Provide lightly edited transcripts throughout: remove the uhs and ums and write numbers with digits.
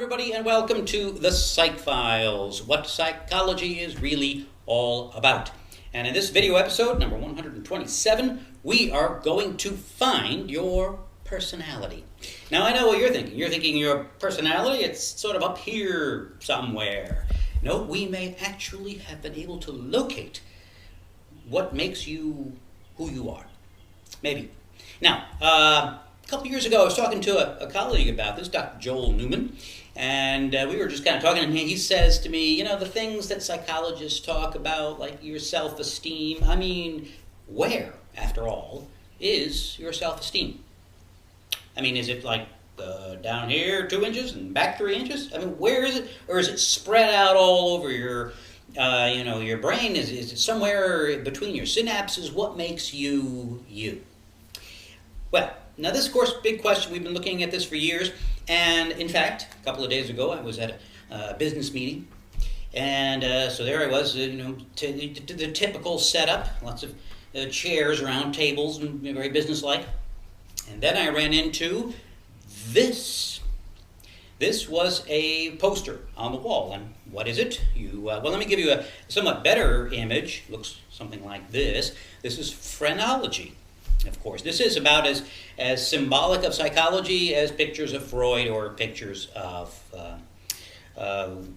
Everybody, and welcome to the Psych Files, what psychology is really all about. And in this video episode, number 127, we are going to find your personality. Now, I know what you're thinking. You're thinking your personality, it's sort of up here somewhere. No, we may actually have been able to locate what makes you who you are. Maybe. Now, a couple years ago, I was talking to a colleague about this, Dr. Joel Newman, and we were just kind of talking, and he says to me, you know, the things that psychologists talk about, like your self-esteem, I mean, where, after all, is your self-esteem? I mean, is it like down here 2 inches and back 3 inches? I mean, where is it? Or is it spread out all over your, your brain? Is it somewhere between your synapses? What makes you you? Well, now this, of course, big question. We've been looking at this for years. And in fact, a couple of days ago, I was at a business meeting. And so there I was, the typical setup, lots of chairs around tables, and very businesslike. And then I ran into this. This was a poster on the wall. And what is it? Well, let me give you a somewhat better image. Looks something like this. This is Phrenology. Of course, this is about as symbolic of psychology as pictures of Freud or pictures of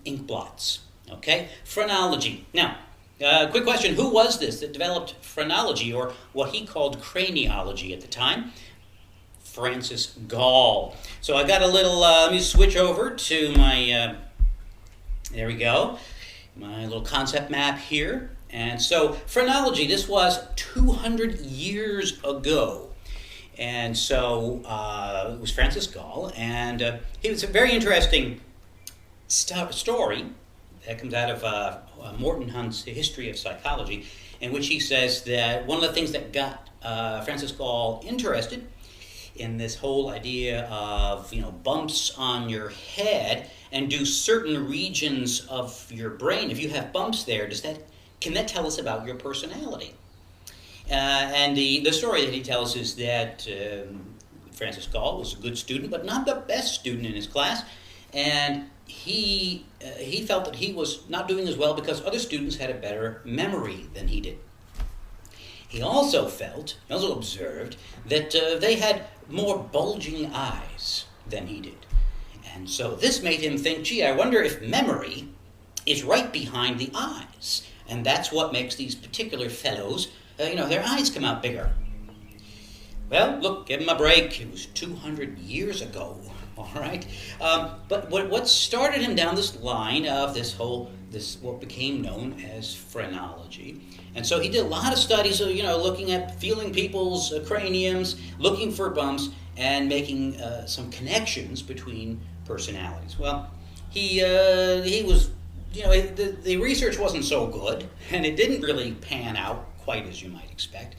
ink blots. Okay, Phrenology. Now, quick question: who was this that developed Phrenology, or what he called craniology at the time? Francis Gall. So I got a little. Let me switch over to my. There we go. My little concept map here. And so Phrenology, this was 200 years ago. And so it was Francis Gall, and he was a very interesting story that comes out of Morton Hunt's History of Psychology, in which he says that one of the things that got Francis Gall interested in this whole idea of, bumps on your head, and do certain regions of your brain, if you have bumps there, can that tell us about your personality? And the story that he tells is that Francis Gall was a good student, but not the best student in his class. And he felt that he was not doing as well because other students had a better memory than he did. He also observed that they had more bulging eyes than he did. And so this made him think, gee, I wonder if memory is right behind the eyes. And that's what makes these particular fellows, their eyes come out bigger. Well, look, give him a break. It was 200 years ago, all right? But what started him down this line of this what became known as Phrenology. And so he did a lot of studies, looking at feeling people's craniums, looking for bumps, and making some connections between personalities. Well, he was... the research wasn't so good, and it didn't really pan out quite as you might expect,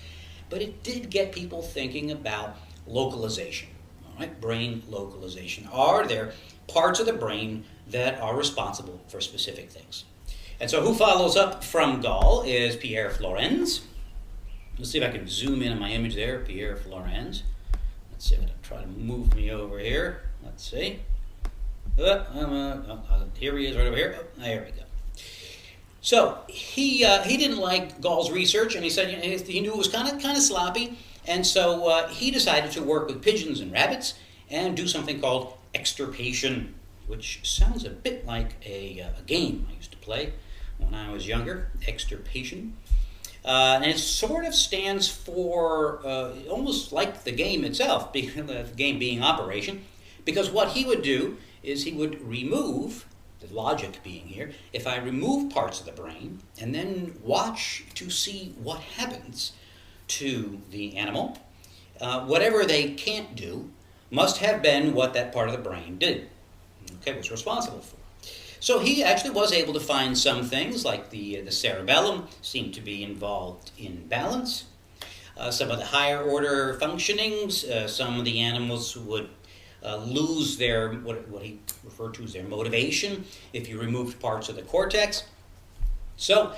but it did get people thinking about localization, all right? Brain localization. Are there parts of the brain that are responsible for specific things? And so who follows up from Gall is Pierre Florenz. Let's see if I can zoom in on my image there, Pierre Florenz. Let's see if I can try to move me over here. Let's see. Here he is right over here. Oh, there we go. So he didn't like Gall's research, and he said he knew it was kind of sloppy, and so he decided to work with pigeons and rabbits and do something called extirpation, which sounds a bit like a game I used to play when I was younger. Extirpation, and it sort of stands for almost like the game itself, the game being Operation, because what he would do is he would remove, the logic being here, if I remove parts of the brain and then watch to see what happens to the animal, whatever they can't do must have been what that part of the brain did, was responsible for. So he actually was able to find some things, like the cerebellum seemed to be involved in balance. Some of the higher order functionings, some of the animals would lose their, what he referred to as their motivation, if you removed parts of the cortex. So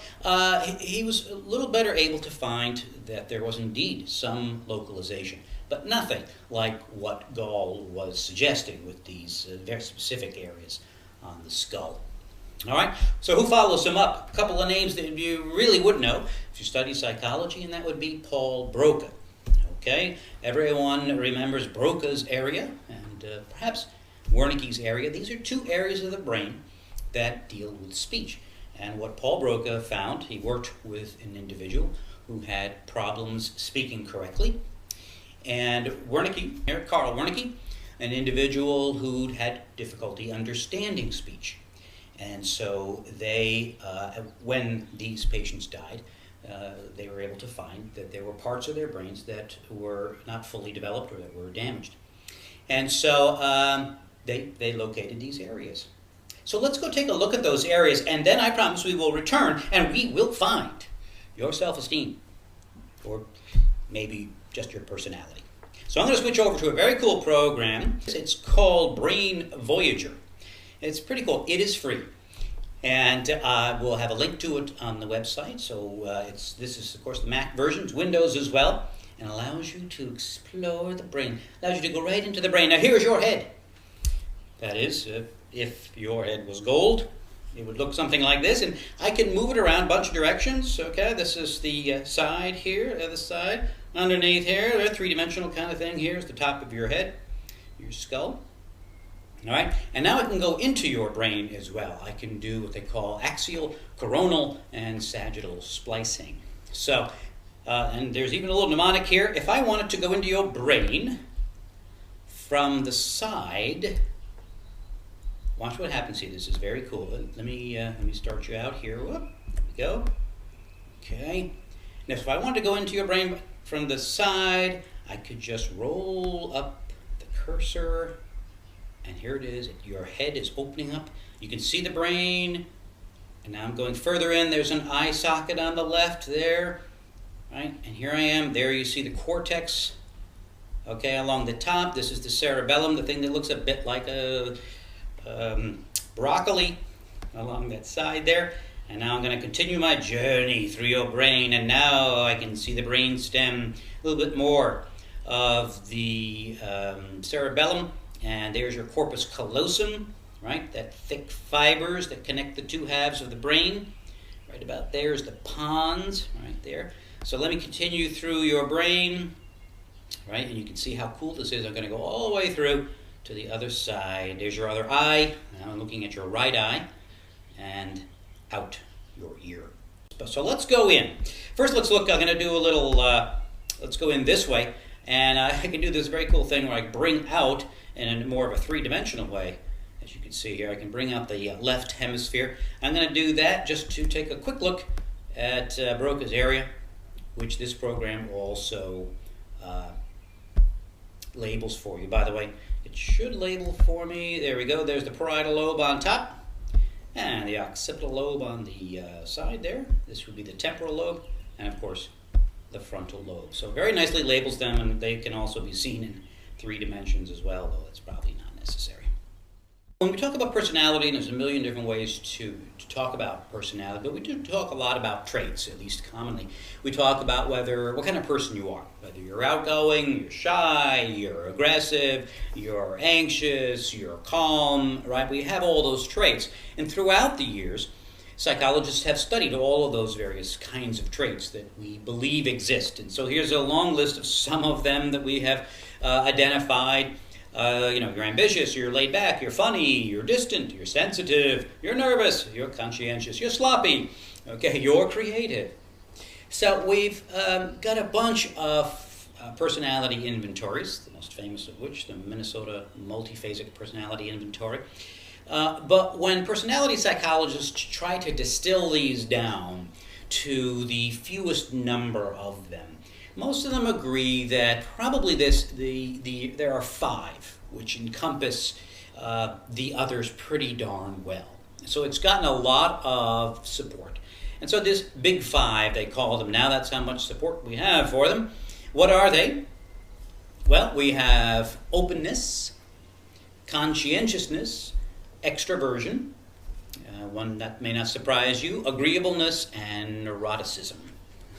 he was a little better able to find that there was indeed some localization. but nothing like what Gall was suggesting with these very specific areas on the skull. All right, so who follows him up? A couple of names that you really would know if you study psychology, and that would be Paul Broca. Okay, everyone remembers Broca's area and perhaps Wernicke's area. These are two areas of the brain that deal with speech. And what Paul Broca found, he worked with an individual who had problems speaking correctly. And Wernicke, Carl Wernicke, an individual who had difficulty understanding speech. And so they, when these patients died, they were able to find that there were parts of their brains that were not fully developed or that were damaged. And so they located these areas. So let's go take a look at those areas, and then I promise we will return and we will find your self-esteem, or maybe just your personality. So I'm going to switch over to a very cool program. It's called Brain Voyager. It's pretty cool. It is free. And we'll have a link to it on the website. So this is, of course, the Mac version. It's Windows as well. And allows you to explore the brain. Allows you to go right into the brain. Now, here's your head. That is, if your head was gold, it would look something like this. And I can move it around a bunch of directions. Okay, this is the side here, other side. Underneath here, a three-dimensional kind of thing. Here's the top of your head, your skull. All right, and now I can go into your brain as well. I can do what they call axial, coronal, and sagittal splicing. So, and there's even a little mnemonic here. If I wanted to go into your brain from the side, watch what happens here. This is very cool. Let me start you out here. Whoop, there we go. Okay. Now, if I wanted to go into your brain from the side, I could just roll up the cursor. And here it is. Your head is opening up. You can see the brain. And now I'm going further in. There's an eye socket on the left there. Right? And here I am. There you see the cortex. Okay, along the top. This is the cerebellum, the thing that looks a bit like a broccoli along that side there. And now I'm going to continue my journey through your brain. And now I can see the brain stem, a little bit more of the cerebellum. And there's your corpus callosum, right? That thick fibers that connect the two halves of the brain. Right about there is the pons, right there. So let me continue through your brain, right? And you can see how cool this is. I'm going to go all the way through to the other side. There's your other eye. Now I'm looking at your right eye and out your ear. So let's go in. First, let's look. I'm going to do a little, let's go in this way. And I can do this very cool thing where I bring out in a more of a three-dimensional way. As you can see here, I can bring out the left hemisphere. I'm going to do that just to take a quick look at Broca's area, which this program also labels for you. By the way, it should label for me. There we go. There's the parietal lobe on top and the occipital lobe on the side there. This would be the temporal lobe, and of course, the frontal lobe. So very nicely labels them, and they can also be seen in 3 dimensions as well, though it's probably not necessary. When we talk about personality, and there's a million different ways to talk about personality, but we do talk a lot about traits, at least commonly. We talk about what kind of person you are, whether you're outgoing, you're shy, you're aggressive, you're anxious, you're calm, right? We have all those traits. And throughout the years, psychologists have studied all of those various kinds of traits that we believe exist. And so here's a long list of some of them that we have identified. You're ambitious, you're laid back, you're funny, you're distant, you're sensitive, you're nervous, you're conscientious, you're sloppy, okay, you're creative. So we've got a bunch of personality inventories, the most famous of which, the Minnesota Multiphasic Personality Inventory. But when personality psychologists try to distill these down to the fewest number of them, most of them agree that probably there are 5, which encompass the others pretty darn well. So it's gotten a lot of support. And so this big 5, they call them, now that's how much support we have for them. What are they? Well, we have openness, conscientiousness, extroversion, one that may not surprise you, agreeableness, and neuroticism.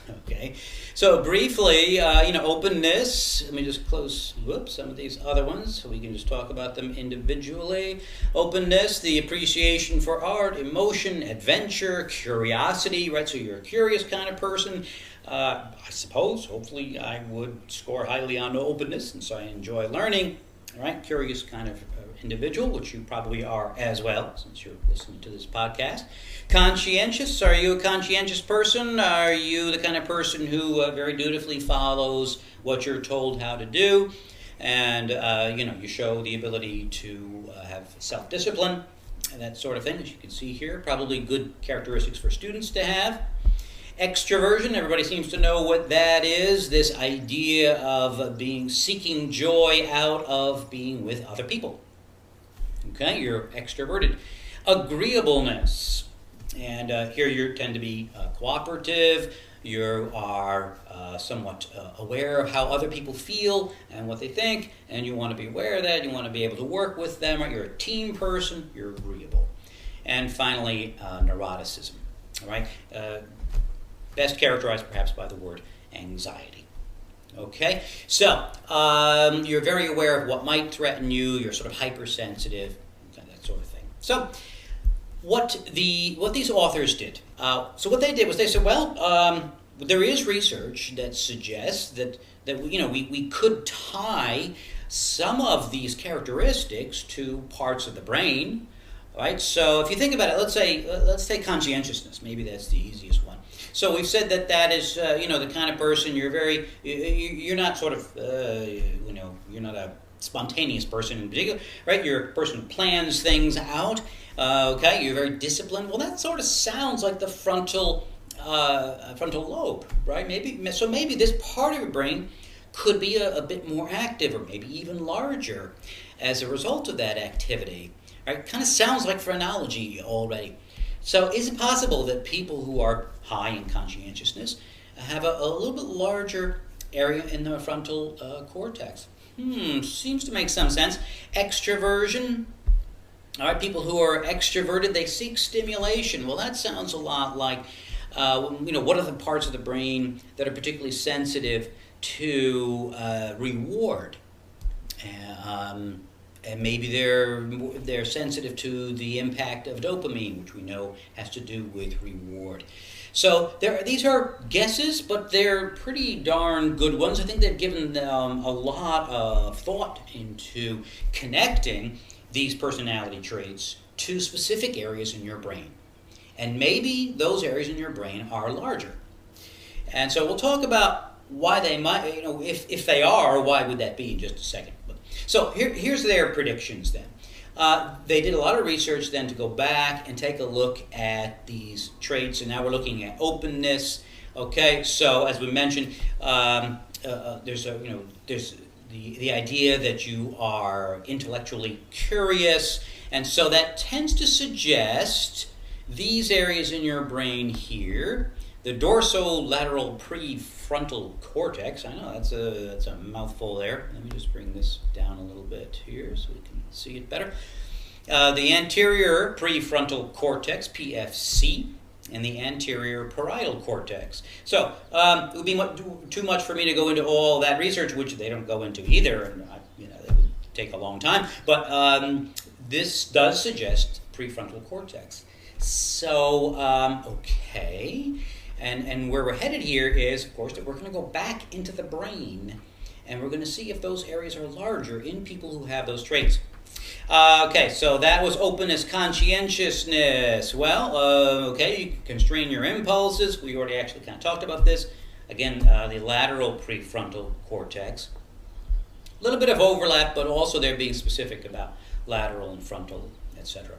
Okay, so briefly, openness. Let me just close, some of these other ones so we can just talk about them individually. Openness, the appreciation for art, emotion, adventure, curiosity, right? So you're a curious kind of person. I suppose, hopefully, I would score highly on openness since I enjoy learning. All right, curious kind of individual, which you probably are as well, since you're listening to this podcast. Conscientious, are you a conscientious person? Are you the kind of person who very dutifully follows what you're told how to do? And, you show the ability to have self-discipline and that sort of thing, as you can see here. Probably good characteristics for students to have. Extroversion, everybody seems to know what that is. This idea of seeking joy out of being with other people. Okay, you're extroverted. Agreeableness, and here you tend to be cooperative. You are somewhat aware of how other people feel and what they think, and you want to be aware of that. You want to be able to work with them. You're a team person. You're agreeable. And finally, neuroticism. All right. Best characterized perhaps by the word anxiety. Okay, so you're very aware of what might threaten you. You're sort of hypersensitive, that sort of thing. So what these authors did, so what they did was they said, well, there is research that suggests that we could tie some of these characteristics to parts of the brain. Right? So if you think about it, let's take conscientiousness. Maybe that's the easiest one. So we've said that is, the kind of person you're not sort of, you're not a spontaneous person in particular, right? You're a person who plans things out. Okay, you're very disciplined. Well, that sort of sounds like the frontal lobe, right? Maybe this part of your brain could be a bit more active, or maybe even larger, as a result of that activity. Right? Kind of sounds like phrenology already. So is it possible that people who are high in conscientiousness have a little bit larger area in the frontal cortex? Seems to make some sense. Extroversion. All right, people who are extroverted, they seek stimulation. Well, that sounds a lot like, what are the parts of the brain that are particularly sensitive to reward? And maybe they're sensitive to the impact of dopamine, which we know has to do with reward. So these are guesses, but they're pretty darn good ones. I think they've given them a lot of thought into connecting these personality traits to specific areas in your brain. And maybe those areas in your brain are larger. And so we'll talk about why they might, if they are, why would that be in just a second. So here's their predictions then. They did a lot of research then to go back and take a look at these traits, and now we're looking at openness. Okay, so as we mentioned, there's the idea that you are intellectually curious, and so that tends to suggest these areas in your brain here. The dorsolateral prefrontal cortex, I know that's a mouthful there. Let me just bring this down a little bit here so we can see it better. The anterior prefrontal cortex, PFC, and the anterior parietal cortex. So it would be too much for me to go into all that research, which they don't go into either, and that would take a long time. But this does suggest prefrontal cortex. So, okay. And where we're headed here is, of course, that we're going to go back into the brain, and we're going to see if those areas are larger in people who have those traits. Okay, so that was openness, conscientiousness. Well, okay, you can constrain your impulses. We already actually kind of talked about this. Again, the lateral prefrontal cortex. A little bit of overlap, but also they're being specific about lateral and frontal, etc.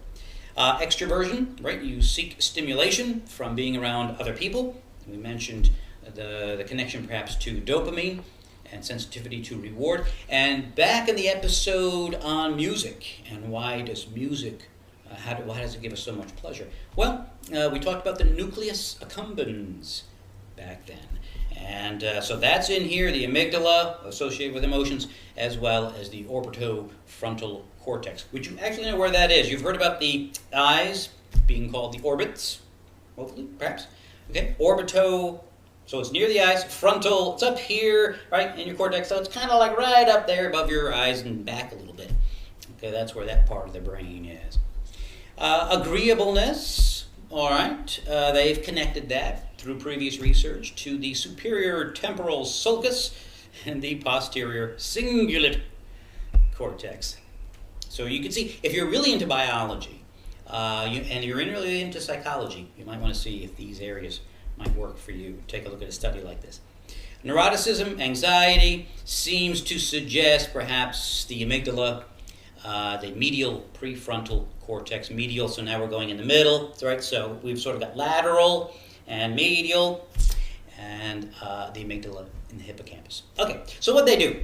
Extroversion, right? You seek stimulation from being around other people. We mentioned the connection perhaps to dopamine and sensitivity to reward. And back in the episode on music, and why does music, why does it give us so much pleasure? Well, we talked about the nucleus accumbens back then. And so that's in here, the amygdala associated with emotions, as well as the orbitofrontal cortex. Would you actually know where that is? You've heard about the eyes being called the orbits, hopefully, perhaps. Okay, So it's near the eyes, frontal, it's up here, right, in your cortex, so it's kind of like right up there above your eyes and back a little bit. Okay, that's where that part of the brain is. Agreeableness, all right, they've connected that through previous research to the superior temporal sulcus and the posterior cingulate cortex. So you can see, if you're really into biology and you're really into psychology, you might want to see if these areas might work for you. Take a look at a study like this. Neuroticism, anxiety, seems to suggest perhaps the amygdala, the medial prefrontal cortex, medial, so now we're going in the middle, right? So we've sort of got lateral and medial, and the amygdala in the hippocampus. Okay, so what'd they do?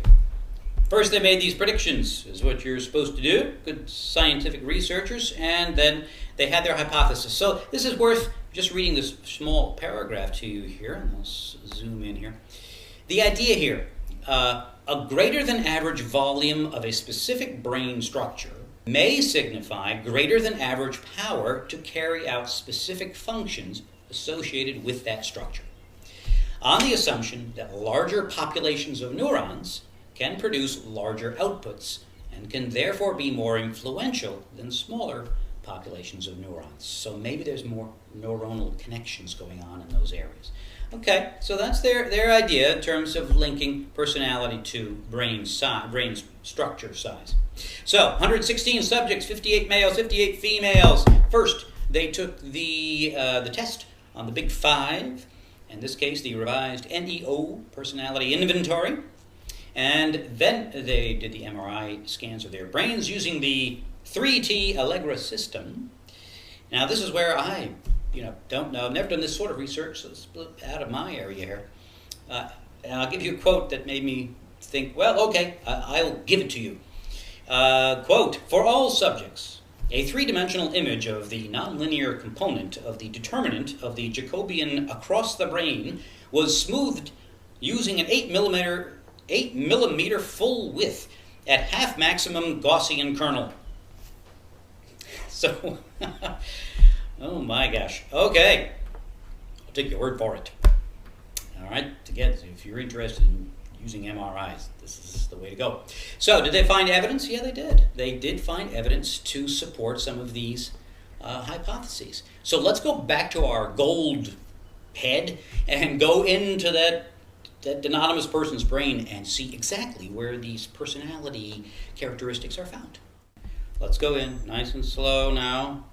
First, they made these predictions, is what you're supposed to do, good scientific researchers, and then they had their hypothesis. So this is worth just reading this small paragraph to you here, and I'll zoom in here. The idea here, a greater than average volume of a specific brain structure may signify greater than average power to carry out specific functions associated with that structure, on the assumption that larger populations of neurons can produce larger outputs and can therefore be more influential than smaller populations of neurons. So maybe there's more neuronal connections going on in those areas. Okay, so that's their idea in terms of linking personality to brain structure size. So 116 subjects, 58 males, 58 females. First, they took the test on the Big Five, in this case the revised NEO personality inventory, and then they did the MRI scans of their brains using the 3T Allegra system. Now this is where I don't know, never done this sort of research, so it's out of my area here. And I'll give you a quote that made me think, well, okay, I'll give it to you. Quote, "For all subjects, a three-dimensional image of the nonlinear component of the determinant of the Jacobian across the brain was smoothed using an 8 millimeter full width at half maximum Gaussian kernel." So, oh my gosh. Okay, I'll take your word for it. All right, if you're interested in using MRIs, this is the way to go. So, did they find evidence? Yeah, they did. They did find evidence to support some of these hypotheses. So let's go back to our gold head and go into that anonymous person's brain and see exactly where these personality characteristics are found. Let's go in nice and slow now.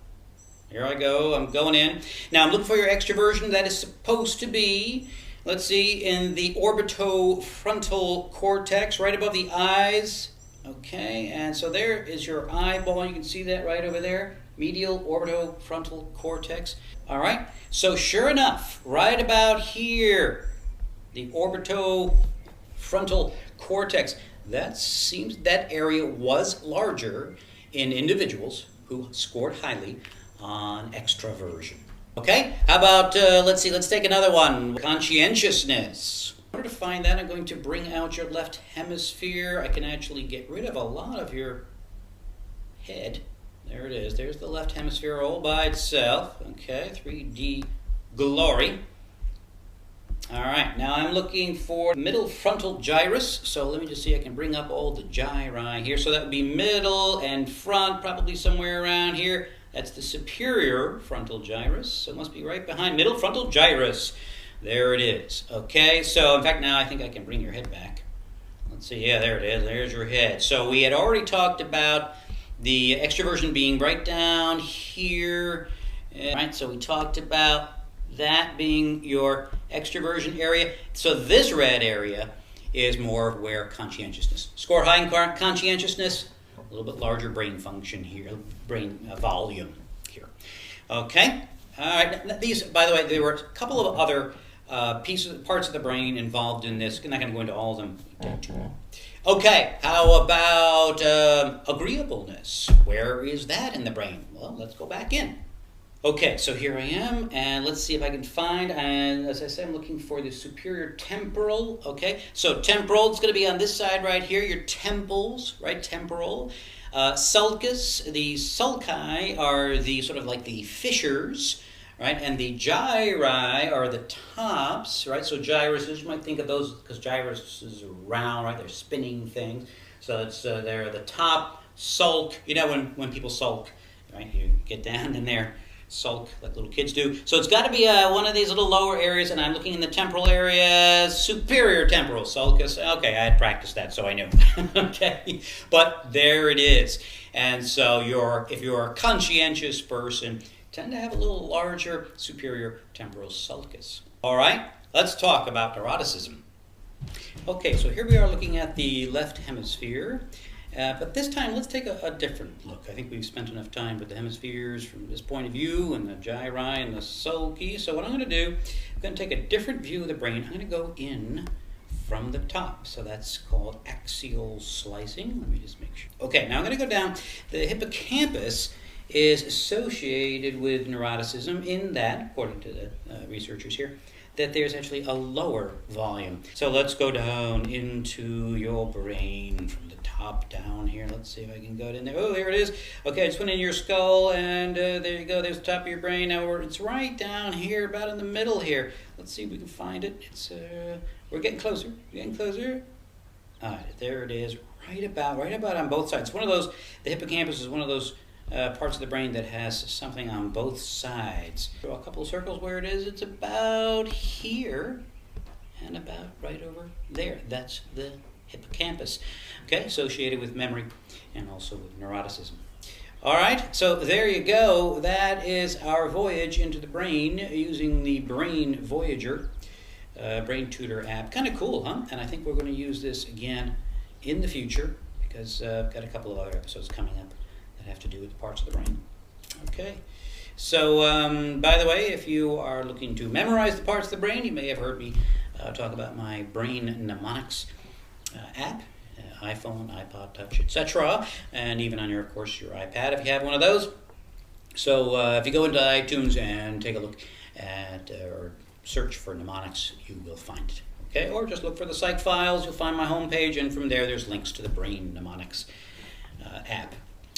Here I go, I'm going in. Now I'm looking for your extroversion. That is supposed to be, let's see, in the orbitofrontal cortex, right above the eyes. Okay, and so there is your eyeball. You can see that right over there. Medial orbitofrontal cortex. All right, so sure enough, right about here, the orbitofrontal cortex, that area was larger in individuals who scored highly on extroversion. Okay, how about, let's take another one, conscientiousness. In order to find that, I'm going to bring out your left hemisphere. I can actually get rid of a lot of your head. There it is, there's the left hemisphere all by itself. Okay, 3D glory. All right, now I'm looking for middle frontal gyrus. So let me just see, I can bring up all the gyri here. So that would be middle and front, probably somewhere around here. That's the superior frontal gyrus. So it must be right behind middle frontal gyrus. There it is. Okay, so in fact now I think I can bring your head back. Let's see, yeah, there it is. There's your head. So we had already talked about the extroversion being right down here. Right, so we talked about that being your extroversion area. So this red area is more where conscientiousness. Score high in conscientiousnness, a little bit larger brain function here, brain volume here. Okay, all right. These, by the way, there were a couple of other parts of the brain involved in this. I'm not going to go into all of them. Take too long. Okay, how about agreeableness? Where is that in the brain? Well, let's go back in. Okay, so here I am, and let's see if I can find, and as I said, I'm looking for the superior temporal, okay? So temporal, it's going to be on this side right here, your temples, right, temporal. Sulcus, the sulci are the sort of like the fissures, right? And the gyri are the tops, right? So gyruses, you might think of those because gyruses are round, right? They're spinning things. So it's they're the top. Sulc, you know when people sulk, right? You get down in there, sulk like little kids do. So it's got to be one of these little lower areas, and I'm looking in the temporal area, superior temporal sulcus. Okay, I had practiced that, so I knew. Okay, but there it is. And so if you're a conscientious person, tend to have a little larger superior temporal sulcus. All right, let's talk about neuroticism. Okay, so here we are looking at the left hemisphere. But this time, let's take a different look. I think we've spent enough time with the hemispheres from this point of view and the gyri and the sulci. So what I'm going to do, I'm going to take a different view of the brain. I'm going to go in from the top. So that's called axial slicing. Let me just make sure. Okay, now I'm going to go down. The hippocampus is associated with neuroticism in that, according to the researchers here, that there's actually a lower volume. So let's go down into your brain from the top down here. Let's see if I can go in there. Oh, here it is. Okay, I just went in your skull, and there you go. There's the top of your brain. Now it's right down here, about in the middle here. Let's see if we can find it. It's we're getting closer. We're getting closer. All right, there it is. Right about on both sides. One of those. The hippocampus is one of those parts of the brain that has something on both sides. Draw a couple of circles where it is. It's about here and about right over there. That's the hippocampus, okay, associated with memory and also with neuroticism. All right, so there you go. That is our voyage into the brain using the Brain Voyager Brain Tutor app. Kind of cool, huh? And I think we're going to use this again in the future because I've got a couple of other episodes coming up that have to do with parts of the brain. Okay, so by the way, if you are looking to memorize the parts of the brain, you may have heard me talk about my brain mnemonics app, iPhone, iPod Touch, etc., and even on your, of course, your iPad if you have one of those. So if you go into iTunes and take a look at or search for mnemonics, you will find it. Okay, or just look for the psych files. You'll find my homepage, and from there's links to the brain mnemonics app.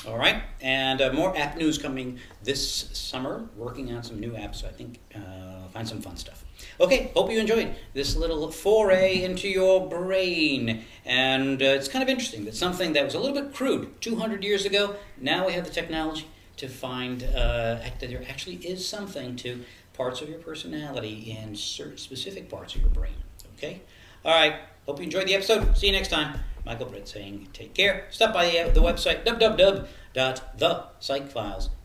All right, and more app news coming this summer. Working on some new apps, so I think find some fun stuff. Okay, hope you enjoyed this little foray into your brain. And it's kind of interesting that something that was a little bit crude 200 years ago, now we have the technology to find that there actually is something to parts of your personality in certain specific parts of your brain. Okay? All right, hope you enjoyed the episode. See you next time. Michael Britt saying take care. Stop by the website www.thepsychfiles.com.